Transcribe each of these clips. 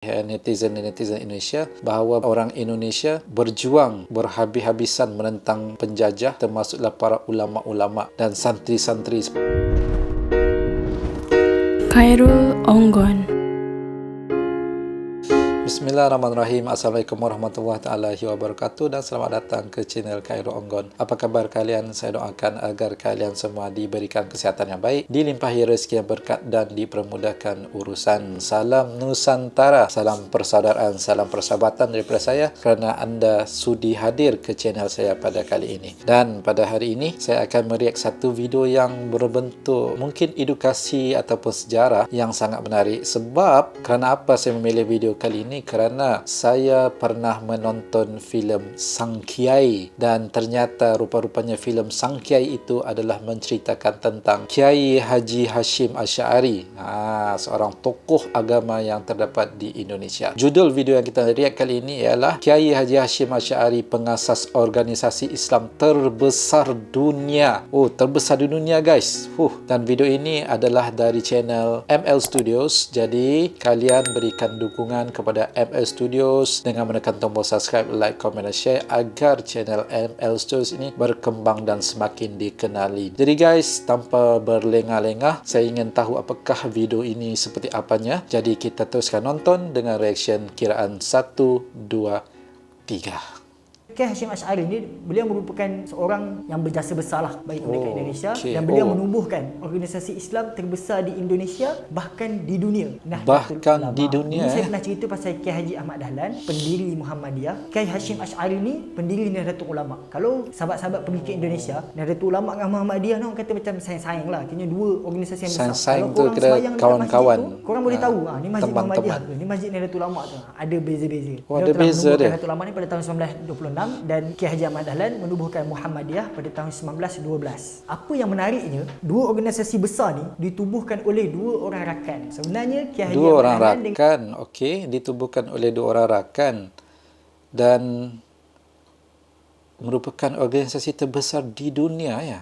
netizen Indonesia bahawa orang Indonesia berjuang berhabis-habisan menentang penjajah, termasuklah para ulama-ulama dan santri-santri. Khairul Onggon. Bismillahirrahmanirrahim. Assalamualaikum warahmatullahi wabarakatuh dan selamat datang ke channel Khairul Onggon. Apa khabar kalian? Saya doakan agar kalian semua diberikan kesihatan yang baik, dilimpahi rezeki yang berkat dan dipermudahkan urusan. Salam Nusantara, salam persaudaraan, salam persahabatan daripada saya kerana anda sudi hadir ke channel saya pada kali ini. Dan pada hari ini saya akan mereact satu video yang berbentuk mungkin edukasi ataupun sejarah yang sangat menarik. Sebab kerana apa saya memilih video kali ini? Kerana saya pernah menonton filem Sang Kiai dan ternyata rupa-rupanya filem Sang Kiai itu adalah menceritakan tentang Kiai Haji Hashim Asy'ari, seorang tokoh agama yang terdapat di Indonesia. Judul video yang kita react kali ini ialah Kiai Haji Hashim Asy'ari, pengasas organisasi Islam terbesar dunia. Oh, terbesar di dunia guys. Dan video ini adalah dari channel ML Studios. Jadi kalian berikan dukungan kepada ML Studios dengan menekan tombol subscribe, like, komen dan share agar channel ML Studios ini berkembang dan semakin dikenali. Jadi guys, tanpa berlengah-lengah, saya ingin tahu apakah video ini seperti apanya. Jadi kita teruskan nonton dengan reaction kiraan 1, 2, 3. Kiai Hashim Asy'ari ni, beliau merupakan seorang yang berjasa besarlah bagi kemerdekaan Indonesia dan beliau menumbuhkan organisasi Islam terbesar di Indonesia bahkan di dunia. Bahkan di dunia. Saya pernah cerita pasal Kiai Haji Ahmad Dahlan, pendiri Muhammadiyah. Kiai Hashim Asy'ari ni pendiri Nahdlatul Ulama. Kalau sahabat-sahabat pergi ke Indonesia, Nahdlatul Ulama dengan Muhammadiyah ni orang kata macam sayang-sayang lah. Kena dua organisasi yang besar. Sayang-sayang tu kira kawan-kawan. Korang boleh tahu ni masjid Muhammadiyah tu, ni masjid Nahdlatul Ulama tu. Ada beza-beza. Ada beza dia. Nahdlatul Ulama ni pada tahun 1926 dan Kiai Haji Ahmad Dahlan menubuhkan Muhammadiyah pada tahun 1912. Apa yang menariknya, dua organisasi besar ni ditubuhkan oleh dua orang rakan. Sebenarnya Kiai Haji Dua orang Ahmad Dahlan rakan, okey, ditubuhkan oleh dua orang rakan dan merupakan organisasi terbesar di dunia ya.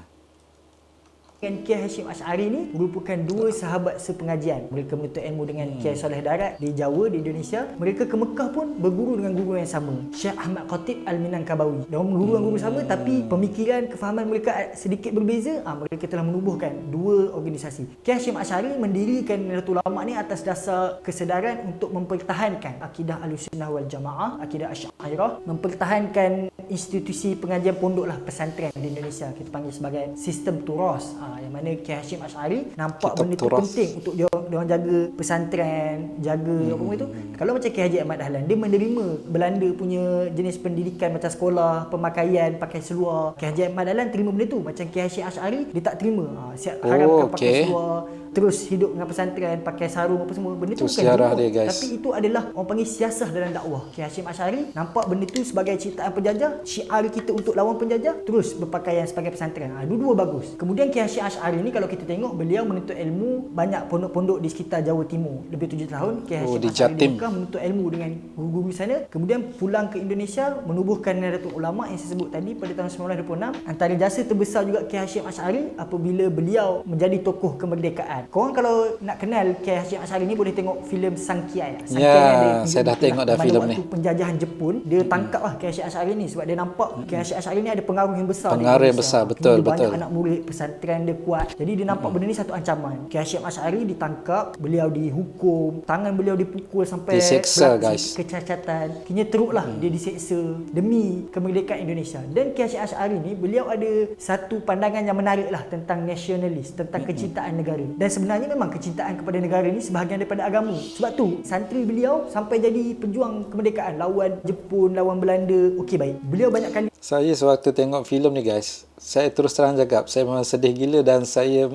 dengan Kiai Hashim Asy'ari ni merupakan dua sahabat sepengajian. Mereka menuntut ilmu dengan Kiai Saleh Darat di Jawa, di Indonesia. Mereka ke Mekah pun berguru dengan guru yang sama, Syekh Ahmad Khatib Al-Minangkabawi. Mereka guru dengan guru sama tapi pemikiran, kefahaman mereka sedikit berbeza. Mereka telah menubuhkan dua organisasi. Kiai Hashim Asy'ari mendirikan Nahdlatul Ulama ni atas dasar kesedaran untuk mempertahankan akidah Ahlussunnah wal Jamaah, akidah Asy'ariyah, mempertahankan institusi pengajian pondok lah, pesantren di Indonesia. Kita panggil sebagai sistem turas. Yang mana Kiai Hashim Asy'ari nampak benda tu penting untuk dia orang jaga pesantren, jaga apa itu. Kalau macam Kiai Haji Ahmad Dahlan, dia menerima Belanda punya jenis pendidikan macam sekolah, pemakaian, pakai seluar. Kiai Haji Ahmad Dahlan terima benda tu. Macam Kiai Hashim Asy'ari dia tak terima. Siap haramkan pakai seluar, terus hidup dengan pesantren, pakai sarung apa semua. Benda tu bukan sejarah dia guys. Tapi itu adalah orang panggil siasah dalam dakwah. Kiai Hashim Asy'ari nampak benda tu sebagai ciptaan penjajah, syiar kita untuk lawan penjajah, terus berpakaian sebagai pesantren. Dua-dua bagus. Kemudian Kiai Hashim Asy'ari ni kalau kita tengok, beliau menuntut ilmu banyak pondok-pondok di sekitar Jawa Timur. Lebih 7 tahun Kiai Hashim Asy'ari di Mekah menuntut ilmu dengan guru-guru sana. Kemudian pulang ke Indonesia menubuhkan Nahdlatul Ulama yang saya sebut tadi pada tahun 1926. Antara jasa terbesar juga Kiai Hashim Asy'ari apabila beliau menjadi tokoh kemerdekaan. Korang kalau nak kenal Kiai Hashim Asy'ari ni boleh tengok filem Sang Kiai. Sang Kiai saya dah tengok dah filem ni. Waktu penjajahan Jepun, dia tangkap lah Kiai Hashim Asy'ari ni sebab dia nampak Kiai Hashim Asy'ari ni ada pengaruh yang besar. Pengaruh yang besar, betul. Banyak anak murid, pesantren dia kuat. Jadi dia nampak benda ni satu ancaman. Kiai Hashim Asy'ari ditangkap, beliau dihukum, tangan beliau dipukul sampai diseksa guys. Kecacatan. Kini teruklah dia diseksa demi kemerdekaan Indonesia. Dan Kiai Hashim Asy'ari ni beliau ada satu pandangan yang menarik lah tentang nasionalis, tentang kecintaan negara. Dan sebenarnya memang kecintaan kepada negara ni sebahagian daripada agama. Sebab tu santri beliau sampai jadi pejuang kemerdekaan lawan Jepun, lawan Belanda. Okey baik. Beliau banyak kali. Saya sewaktu tengok filem ni guys, saya terus terang cakap, saya memang sedih gila dan saya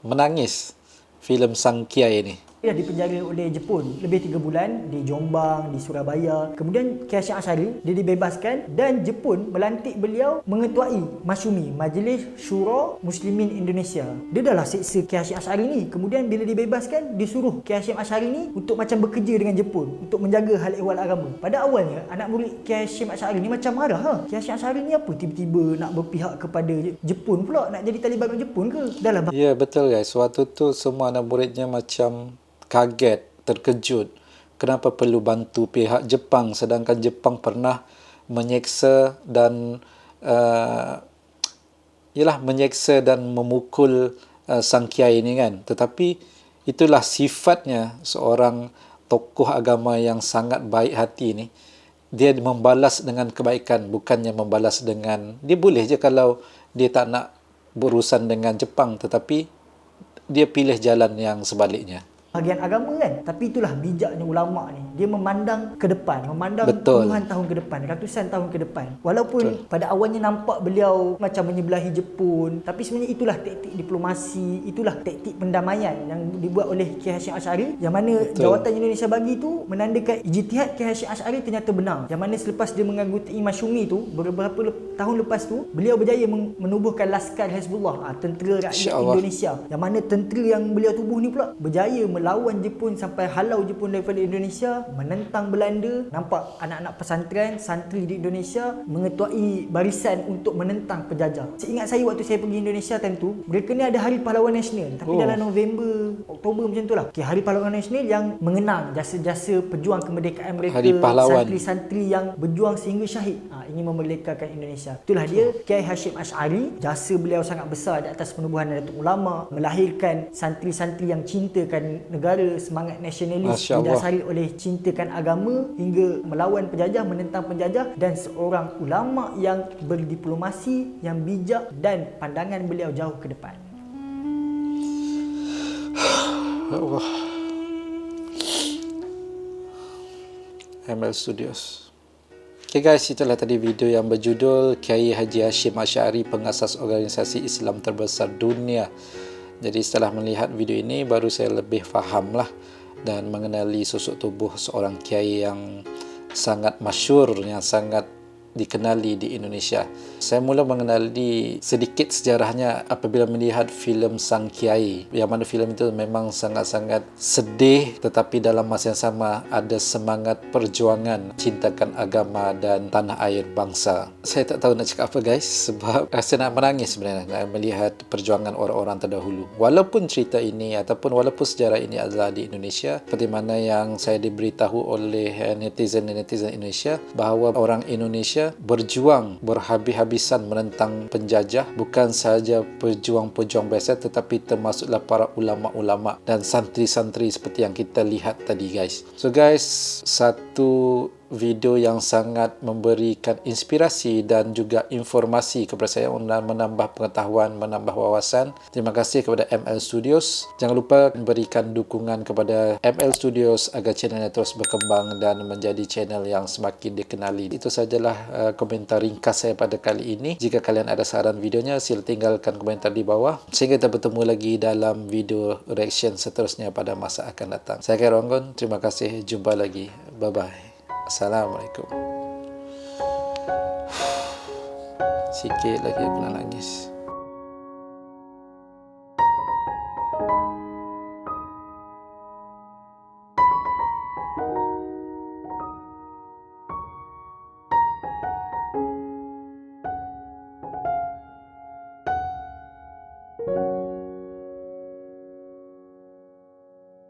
menangis filem Sang Kiai ni. Dia dipenjara oleh Jepun lebih 3 bulan di Jombang, di Surabaya. Kemudian Kiai Hashim Asy'ari dia dibebaskan dan Jepun melantik beliau mengetuai Masyumi, Majlis Syura Muslimin Indonesia. Dia dah lah seksa Kiai Hashim Asy'ari ni. Kemudian bila dibebaskan, disuruh Kiai Hashim Asy'ari ni untuk macam bekerja dengan Jepun untuk menjaga hal ehwal agama. Pada awalnya anak murid Kiai Hashim Asy'ari ni macam marah. Kiai Hashim Asy'ari ni apa tiba-tiba nak berpihak kepada Jepun pula, nak jadi Taliban Jepun ke? Dah lah. Ya betul guys, waktu tu semua anak muridnya macam kaget, terkejut kenapa perlu bantu pihak Jepang sedangkan Jepang pernah menyeksa dan menyeksa dan memukul sang kiai ini kan. Tetapi itulah sifatnya seorang tokoh agama yang sangat baik hati ni. Dia membalas dengan kebaikan, bukannya membalas dengan, dia boleh je kalau dia tak nak berurusan dengan Jepang, tetapi dia pilih jalan yang sebaliknya. Bahagian agama kan, tapi itulah bijaknya ulama ni. Dia memandang ke depan, memandang puluhan tahun ke depan, ratusan tahun ke depan. Walaupun pada awalnya nampak beliau macam menyebelahi Jepun, tapi sebenarnya itulah taktik diplomasi, itulah taktik pendamaian yang dibuat oleh Kiai Hashim Asy'ari, yang mana jawatan Indonesia bagi tu menandakan ijtihad Kiai Hashim Asy'ari ternyata benar. Yang mana selepas dia mengangguti Masyumi tu, beberapa tahun lepas tu, beliau berjaya menubuhkan Laskar Hezbollah, tentera rakyat Indonesia. Yang mana tentera yang beliau tubuh ni pula berjaya melawan Jepun sampai halau Jepun daripada Indonesia, menentang Belanda. Nampak anak-anak pesantren, santri di Indonesia mengetuai barisan untuk menentang penjajah. Seingat saya waktu saya pergi Indonesia time tu, mereka ni ada Hari Pahlawan Nasional, tapi dalam November, Oktober macam tu lah. Hari Pahlawan Nasional yang mengenang jasa-jasa pejuang kemerdekaan mereka, santri-santri yang berjuang sehingga syahid, ingin memerdekakan Indonesia. Itulah dia Kiai Hashim Asy'ari. Jasa beliau sangat besar di atas penubuhan Nahdlatul Ulama, melahirkan santri-santri yang cintakan negara, semangat nasionalis didasari oleh cintakan agama hingga melawan penjajah, menentang penjajah, dan seorang ulama yang berdiplomasi, yang bijak, dan pandangan beliau jauh ke depan. Allah. ML Studios. Okay guys, itulah tadi video yang berjudul Kiai Haji Hashim Asy'ari, pengasas organisasi Islam terbesar dunia. Jadi setelah melihat video ini, baru saya lebih faham lah dan mengenali sosok tubuh seorang kiai yang sangat masyhur, yang sangat dikenali di Indonesia. Saya mula mengenali sedikit sejarahnya apabila melihat filem Sang Kiai, yang mana filem itu memang sangat-sangat sedih, tetapi dalam masa yang sama ada semangat perjuangan cintakan agama dan tanah air bangsa. Saya tak tahu nak cakap apa guys, sebab rasa nak menangis sebenarnya nak melihat perjuangan orang-orang terdahulu. Walaupun cerita ini ataupun walaupun sejarah ini adalah di Indonesia, seperti mana yang saya diberitahu oleh netizen Indonesia, bahawa orang Indonesia berjuang berhabis-habisan menentang penjajah, bukan sahaja pejuang-pejuang biasa, tetapi termasuklah para ulama-ulama dan santri-santri seperti yang kita lihat tadi guys. So guys, satu video yang sangat memberikan inspirasi dan juga informasi kepada saya untuk menambah pengetahuan, menambah wawasan. Terima kasih kepada ML Studios. Jangan lupa berikan dukungan kepada ML Studios agar channelnya terus berkembang dan menjadi channel yang semakin dikenali. Itu sajalah komentar ringkas saya pada kali ini. Jika kalian ada saran videonya, sila tinggalkan komentar di bawah. Sehingga kita bertemu lagi dalam video reaction seterusnya pada masa akan datang. Saya Khairul Onggon. Terima kasih. Jumpa lagi. Bye-bye. Assalamualaikum. Sikit lagi aku nak nangis.